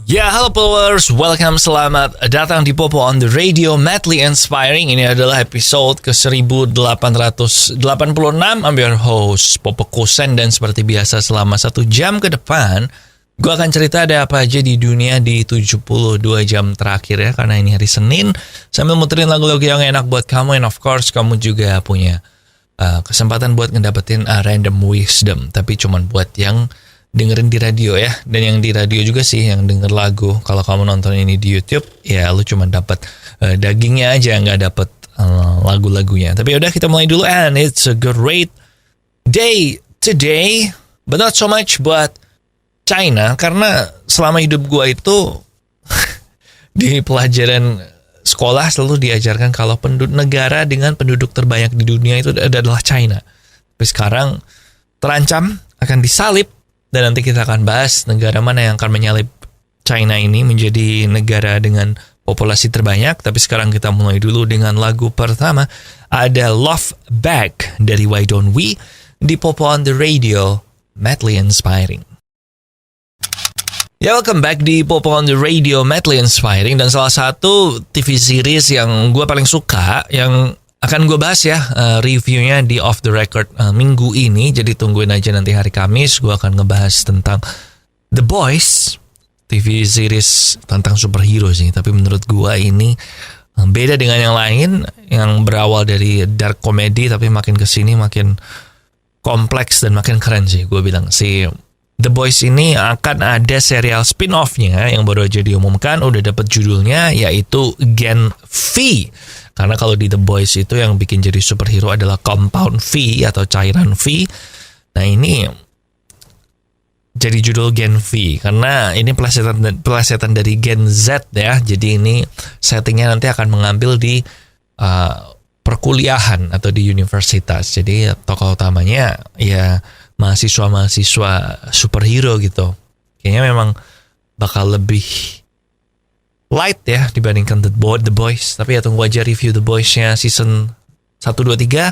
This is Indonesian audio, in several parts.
Ya, halo followers, welcome, selamat datang di Popo on the Radio, Madly Inspiring. Ini adalah episode ke-1886. I'm your host, Popo Kosen, dan seperti biasa selama 1 jam ke depan, gue akan cerita ada apa aja di dunia di 72 jam terakhir ya, karena ini hari Senin, sambil muterin lagu-lagu yang enak buat kamu, and of course kamu juga punya kesempatan buat ngedapetin random wisdom, tapi cuman buat yang dengerin di radio ya, dan yang di radio juga sih yang denger lagu. Kalau kamu nonton ini di YouTube, ya lu cuma dapat dagingnya aja, nggak dapat lagu-lagunya. Tapi udah, kita mulai dulu, and it's a great day today, but not so much buat China, karena selama hidup gua itu di pelajaran sekolah selalu diajarkan kalau negara dengan penduduk terbanyak di dunia itu adalah China. Tapi sekarang terancam akan disalib. Dan nanti kita akan bahas negara mana yang akan menyalip China ini menjadi negara dengan populasi terbanyak. Tapi sekarang kita mulai dulu dengan lagu pertama. Ada Love Back dari Why Don't We di Popo on the Radio, Madly Inspiring. Ya, welcome back di Popo on the Radio, Madly Inspiring. Dan salah satu TV series yang gue paling suka, yang akan gue bahas ya reviewnya di Off the Record minggu ini. Jadi tungguin aja nanti hari Kamis. Gue akan ngebahas tentang The Boys, TV series tentang superhero sih. Tapi menurut gue ini beda dengan yang lain, yang berawal dari dark comedy, tapi makin kesini makin kompleks dan makin keren sih. Gue bilang si The Boys ini akan ada serial spin-off-nya yang baru aja diumumkan, udah dapat judulnya, yaitu Gen V. Karena kalau di The Boys itu yang bikin jadi superhero adalah compound V atau cairan V. Nah, ini jadi judul Gen V karena ini pelesetan dari Gen Z ya. Jadi ini settingnya nanti akan mengambil di perkuliahan atau di universitas. Jadi tokoh utamanya ya mahasiswa-mahasiswa superhero gitu. Kayaknya memang bakal lebih light ya dibandingkan The Boys. Tapi ya tunggu aja review The Boys-nya season 1, 2, 3.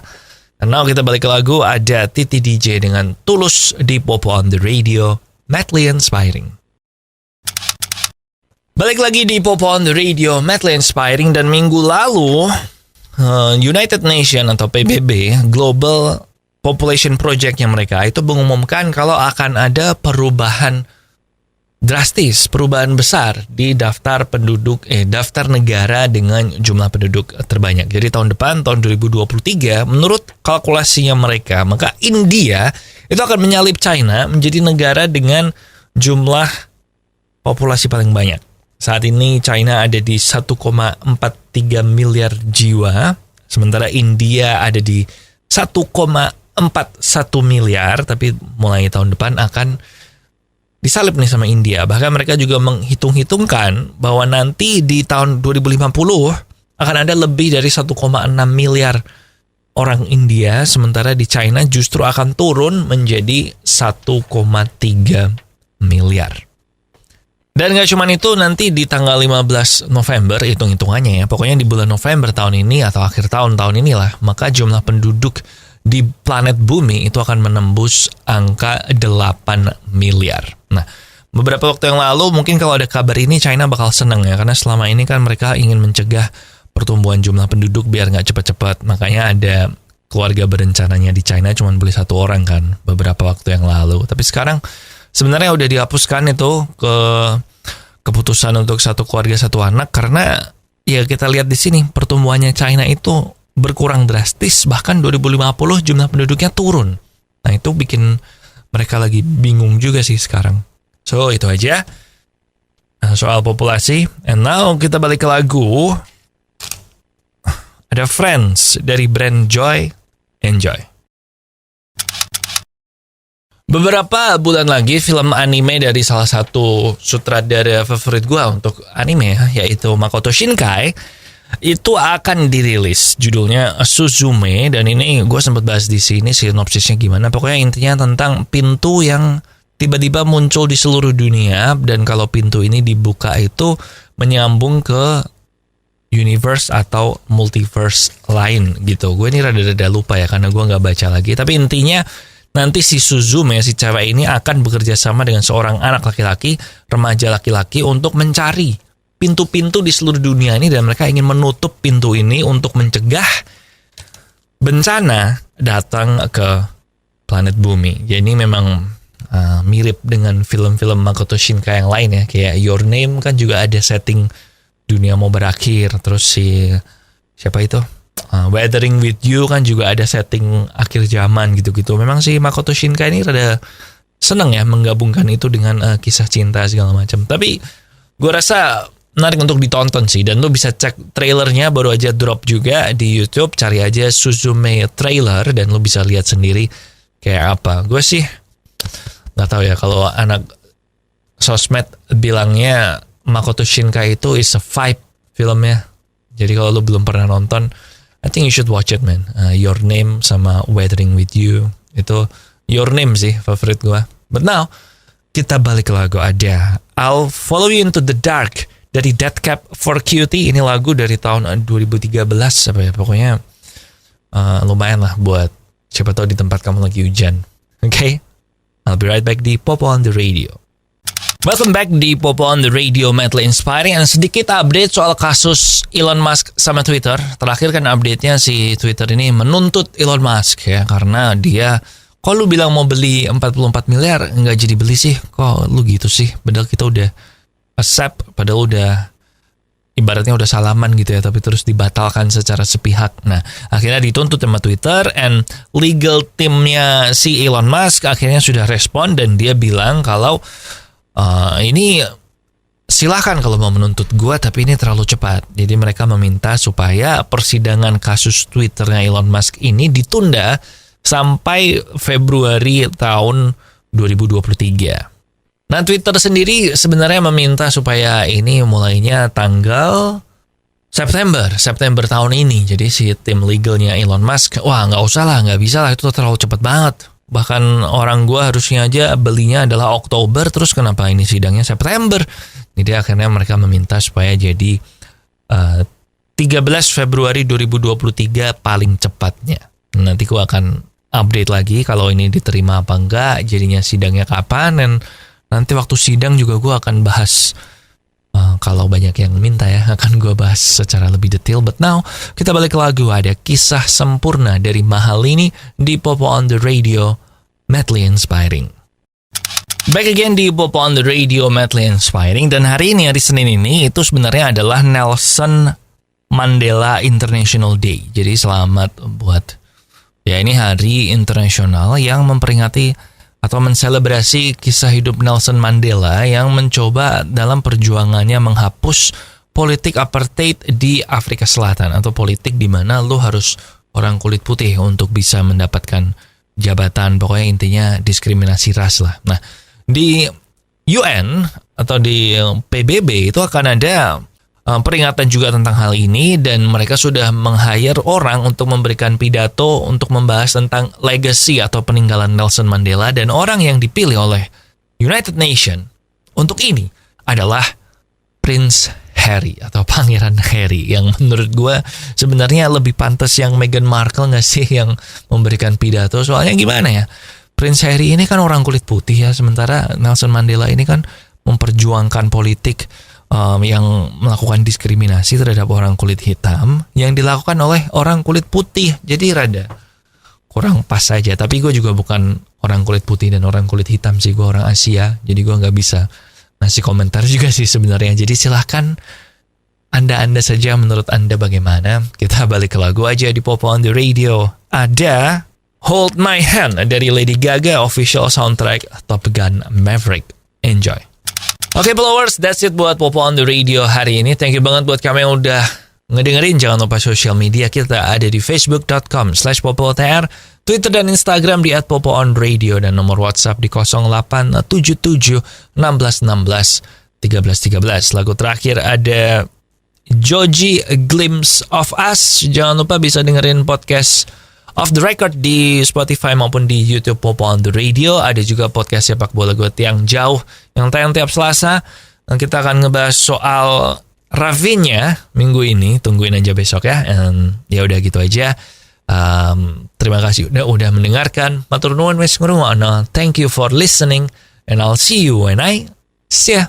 Dan now kita balik ke lagu. Ada Titi DJ dengan Tulus di Popo on the Radio, Madly Inspiring. Balik lagi di Popo on the Radio, Madly Inspiring. Dan minggu lalu United Nations atau PBB, Global Population Project-nya mereka itu mengumumkan kalau akan ada perubahan drastis, perubahan besar di daftar negara dengan jumlah penduduk terbanyak. Jadi tahun depan, tahun 2023, menurut kalkulasinya mereka, maka India itu akan menyalip China menjadi negara dengan jumlah populasi paling banyak. Saat ini China ada di 1,43 miliar jiwa, sementara India ada di 1,41 miliar, tapi mulai tahun depan akan disalip nih sama India. Bahkan mereka juga menghitung-hitungkan bahwa nanti di tahun 2050 akan ada lebih dari 1,6 miliar orang India, sementara di China justru akan turun menjadi 1,3 miliar. Dan gak cuma itu, nanti di tanggal 15 November, hitung-hitungannya ya, pokoknya di bulan November tahun ini atau akhir tahun inilah, maka jumlah penduduk di planet bumi itu akan menembus angka 8 miliar. Nah, beberapa waktu yang lalu mungkin kalau ada kabar ini China bakal seneng ya, karena selama ini kan mereka ingin mencegah pertumbuhan jumlah penduduk biar nggak cepat-cepat. Makanya ada keluarga berencananya di China cuma boleh 1 orang kan beberapa waktu yang lalu. Tapi sekarang sebenarnya udah dihapuskan itu keputusan untuk 1 keluarga 1 anak, karena ya kita lihat di sini pertumbuhannya China itu berkurang drastis, bahkan 2050 jumlah penduduknya turun. Nah, itu bikin mereka lagi bingung juga sih sekarang. So, itu aja soal populasi. And now kita balik ke lagu. Ada Friends dari brand Joy. Enjoy. Beberapa bulan lagi film anime dari salah satu sutradara favorit gue untuk anime, yaitu Makoto Shinkai, itu akan dirilis. Judulnya Suzume, dan ini gue sempat bahas di sini sinopsisnya gimana. Pokoknya intinya tentang pintu yang tiba-tiba muncul di seluruh dunia, dan kalau pintu ini dibuka itu menyambung ke universe atau multiverse lain gitu. Gue ini rada-rada lupa ya karena gue nggak baca lagi. Tapi intinya nanti si Suzume, si cewek ini akan bekerja sama dengan seorang anak laki-laki, remaja laki-laki untuk mencari pintu-pintu di seluruh dunia ini, dan mereka ingin menutup pintu ini untuk mencegah bencana datang ke planet bumi. Jadi memang mirip dengan film-film Makoto Shinkai yang lain ya, kayak Your Name kan juga ada setting dunia mau berakhir, terus si siapa itu Weathering with You kan juga ada setting akhir zaman gitu-gitu. Memang si Makoto Shinkai ini rada seneng ya menggabungkan itu dengan kisah cinta segala macam. Tapi gue rasa menarik untuk ditonton sih, dan lo bisa cek trailernya, baru aja drop juga di YouTube. Cari aja Suzume trailer dan lo bisa lihat sendiri kayak apa. Gue sih nggak tahu ya, kalau anak sosmed bilangnya Makoto Shinkai itu is a vibe filmnya. Jadi kalau lo belum pernah nonton, I think you should watch it, man. Your Name sama Weathering with You. Itu Your Name sih favorit gue. But now kita balik ke lagu. Ada I'll Follow You Into the Dark dari Deathcap for Cutie. Ini lagu dari tahun 2013 apa ya, pokoknya lumayan lah buat siapa tahu di tempat kamu lagi hujan. Okay, I'll be right back di Popo on the Radio. Welcome back di Popo on the Radio, Madly Inspiring. Dan sedikit update soal kasus Elon Musk sama Twitter. Terakhir kan update-nya si Twitter ini menuntut Elon Musk ya, karena dia, kok lu bilang mau beli 44 miliar nggak jadi beli sih, kok lu gitu sih, padahal kita udah accept, padahal udah ibaratnya udah salaman gitu ya, tapi terus dibatalkan secara sepihak. Nah, akhirnya dituntut sama Twitter, and legal timnya si Elon Musk akhirnya sudah respon, dan dia bilang kalau ini silahkan kalau mau menuntut gue, tapi ini terlalu cepat. Jadi mereka meminta supaya persidangan kasus Twitternya Elon Musk ini ditunda sampai Februari tahun 2023. Nah, Twitter sendiri sebenarnya meminta supaya ini mulainya tanggal September tahun ini. Jadi si tim legalnya Elon Musk, wah nggak usah lah, nggak bisa lah, itu terlalu cepat banget. Bahkan orang gue harusnya aja belinya adalah Oktober, terus kenapa ini sidangnya September? Jadi akhirnya mereka meminta supaya jadi 13 Februari 2023 paling cepatnya. Nanti gue akan update lagi kalau ini diterima apa enggak, jadinya sidangnya kapan, dan nanti waktu sidang juga gue akan bahas, kalau banyak yang minta ya, akan gue bahas secara lebih detail. But now, kita balik ke lagu. Ada Kisah Sempurna dari Mahalini di Popo on the Radio, Madly Inspiring. Back again di Popo on the Radio, Madly Inspiring. Dan hari ini, hari Senin ini, itu sebenarnya adalah Nelson Mandela International Day. Jadi selamat buat, ya ini hari internasional yang memperingati atau menselebrasi kisah hidup Nelson Mandela yang mencoba dalam perjuangannya menghapus politik apartheid di Afrika Selatan, atau politik di mana lo harus orang kulit putih untuk bisa mendapatkan jabatan. Pokoknya intinya diskriminasi ras lah. Nah, di UN atau di PBB itu akan ada peringatan juga tentang hal ini, dan mereka sudah meng-hire orang untuk memberikan pidato untuk membahas tentang legacy atau peninggalan Nelson Mandela, dan orang yang dipilih oleh United Nations untuk ini adalah Prince Harry atau Pangeran Harry, yang menurut gue sebenarnya lebih pantas yang Meghan Markle nggak sih yang memberikan pidato. Soalnya gimana ya, Prince Harry ini kan orang kulit putih ya, sementara Nelson Mandela ini kan memperjuangkan politik yang melakukan diskriminasi terhadap orang kulit hitam yang dilakukan oleh orang kulit putih. Jadi rada kurang pas saja. Tapi gue juga bukan orang kulit putih dan orang kulit hitam sih, gue orang Asia, jadi gue nggak bisa ngasih komentar juga sih sebenarnya. Jadi silahkan anda saja, menurut anda bagaimana. Kita balik ke lagu aja di Popo on the Radio. Ada Hold My Hand dari Lady Gaga, official soundtrack Top Gun Maverick. Enjoy. Oke, followers, that's it buat Popo on the Radio hari ini. Thank you banget buat kamu yang udah ngedengerin. Jangan lupa sosial media kita ada di facebook.com/popotr, Twitter dan Instagram di @popoonradio, dan nomor WhatsApp di 0877 1616 1313. Lagu terakhir ada Joji, Glimpse of Us. Jangan lupa bisa dengerin podcast Off the Record di Spotify maupun di YouTube Popo on the Radio. Ada juga podcast Sepak Bola Got yang Jauh yang tayang tiap Selasa. Dan kita akan ngebahas soal Rafinha minggu ini. Tungguin aja besok ya. Ya udah gitu aja. Terima kasih udah mendengarkan. Matur nuwun wis ngrungokno. Thank you for listening and I'll see you when I see ya.